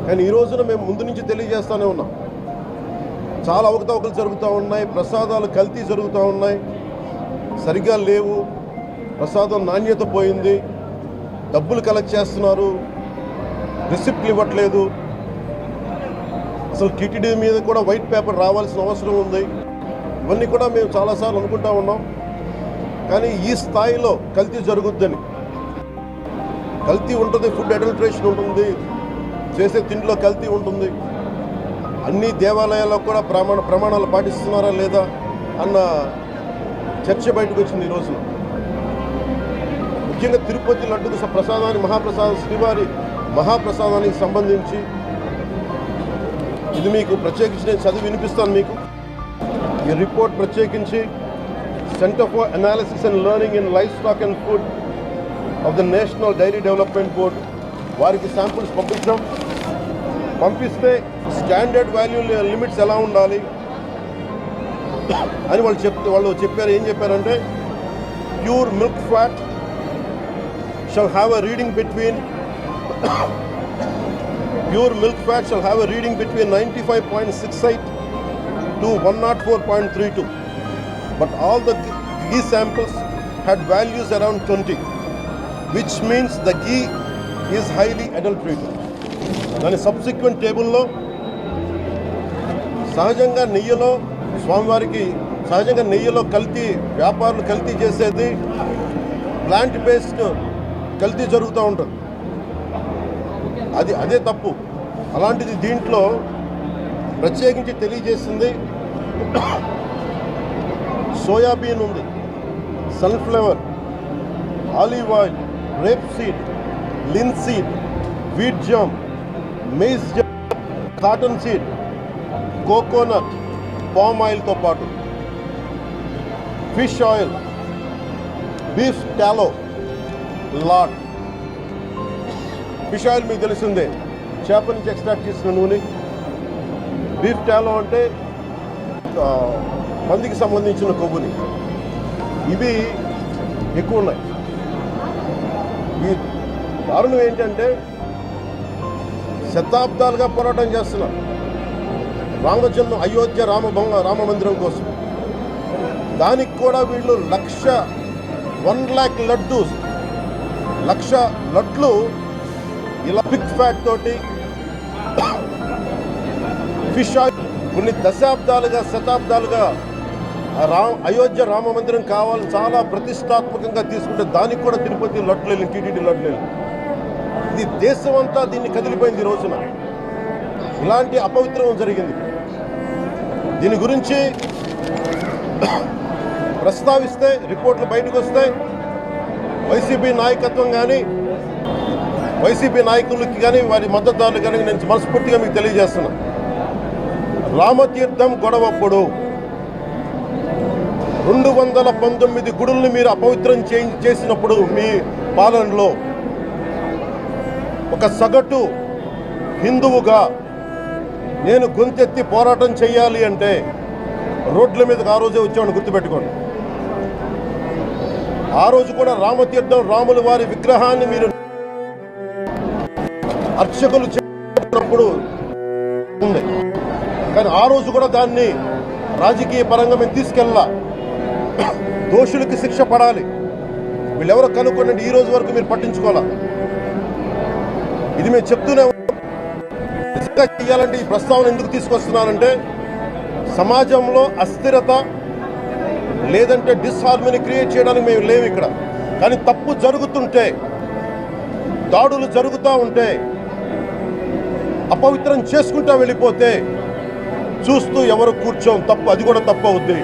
కానీ ఈ రోజున మేము ముందు నుంచి తెలియజేస్తూనే ఉన్నాం, చాలా అవకతవకలు జరుగుతూ ఉన్నాయి, ప్రసాదాలు కల్తీ జరుగుతూ ఉన్నాయి, సరిగ్గా లేవు, ప్రసాదం నాణ్యత పోయింది, డబ్బులు కలెక్ట్ చేస్తున్నారు, రిసిప్ట్లు ఇవ్వట్లేదు, అసలు టీటీడీ మీద కూడా వైట్ పేపర్ రావాల్సిన అవసరం ఉంది. ఇవన్నీ కూడా మేము చాలాసార్లు అనుకుంటా ఉన్నాం. కానీ ఈ స్థాయిలో కల్తీ జరుగుద్దని, కల్తీ ఉంటుంది, ఫుడ్ అడల్ట్రేషన్ ఉంటుంది, చేసే తిండిలో కల్తీ ఉంటుంది, అన్ని దేవాలయాల్లో కూడా ప్రమాణాలు పాటిస్తున్నారా లేదా అన్న చర్చ బయటకు వచ్చింది ఈ రోజున. ముఖ్యంగా తిరుపతి లడ్డు ప్రసాదాన్ని మహాప్రసాదం శ్రీవారి మహాప్రసాదానికి సంబంధించి ఇది మీకు ప్రత్యేకించి నేను చదివి వినిపిస్తాను. మీకు ఈ రిపోర్ట్ ప్రత్యేకించి centre for analysis and learning in livestock and food of the national dairy development board వారికి శాంపుల్స్ పంపిస్తే స్టాండర్డ్ వాల్యూ లిమిట్స్ ఎలా ఉండాలి అని వాళ్ళు చెప్పారు. ఏం చెప్పారంటే pure milk fat shall have a reading between 95.68 to 104.32, but all the ghee samples had values around 20, which means the ghee is highly adulterated. దాని సబ్సిక్వెంట్ టేబుల్లో సహజంగా నెయ్యిలో కల్తీ వ్యాపారులు కల్తీ చేసేది ప్లాంట్ బేస్డ్ కల్తీ జరుగుతూ ఉంటుంది. అదే తప్పు. అలాంటిది దీంట్లో ప్రత్యేకించి తెలియజేసింది సోయాబీన్ ఉంది, sunflower, olive oil, rapeseed, linseed, wheat germ, maize germ, cottonseed, coconut, palm ఆయిల్తో పాటు fish oil, beef tallow, lard. Fish oil మీకు తెలిసిందే, చేప నుంచి ఎక్స్ట్రాక్ట్ చేసిన నూనె. బీఫ్ టాలో అంటే పందికి సంబంధించిన కొవ్వుని. ఇవి ఎక్కువ ఉన్నాయి. ఈ దారుణం ఏంటంటే శతాబ్దాలుగా పోరాటం చేస్తున్నారు అయోధ్య రామ మందిరం కోసం. దానికి కూడా వీళ్ళు 1,00,000 లక్ష లడ్లు ఇలా పిక్ ఫ్యాట్ తోటి ఫిష్ ఆయిల్ కొన్ని శతాబ్దాలుగా అయోధ్య రామ మందిరం కావాలని చాలా ప్రతిష్టాత్మకంగా తీసుకుంటే దానికి కూడా తిరుపతి లడ్లు టీటీడీ లడ్లు. ఇది దేశం అంతా దీన్ని కదిలిపోయింది. ఈ రోజున ఇలాంటి అపవిత్రం జరిగింది. దీని గురించి ప్రస్తావిస్తే రిపోర్ట్లు బయటకు వస్తాయి. వైసీపీ నాయకత్వం కానీ వైసీపీ నాయకులకి కానీ వారి మద్దతుదారులు కానీ నేను మనస్ఫూర్తిగా మీకు తెలియజేస్తున్నా, రామతీర్థం గొడవప్పుడు 219 గుడుల్ని మీరు అపవిత్రం చేసినప్పుడు మీ పాలనలో ఒక సగటు హిందువుగా నేను గొంతెత్తి పోరాటం చేయాలి అంటే రోడ్ల మీదకి ఆ రోజే వచ్చామని గుర్తుపెట్టుకోండి. ఆ రోజు కూడా రామతీర్థం రాముల వారి విగ్రహాన్ని మీరు అర్చకులు చేసినప్పుడు ఉంది, కానీ ఆ రోజు కూడా దాన్ని రాజకీయ పరంగా మేము తీసుకెళ్ళా. దోషులకి శిక్ష పడాలి. వీళ్ళెవరో కనుక్కోండి, ఈ రోజు వరకు మీరు పట్టించుకోవాలా. ఇది మేము చెప్తూనే చేయాలంటే ఈ ప్రస్తావన ఎందుకు తీసుకొస్తున్నానంటే సమాజంలో అస్థిరత లేదంటే డిస్హార్మనీ క్రియేట్ చేయడానికి మేము లేవు ఇక్కడ. కానీ తప్పు జరుగుతుంటే, దాడులు జరుగుతూ ఉంటే, అపవిత్రం చేసుకుంటూ వెళ్ళిపోతే చూస్తూ ఎవరు కూర్చోం, తప్పు, అది కూడా తప్పు అవుద్ది.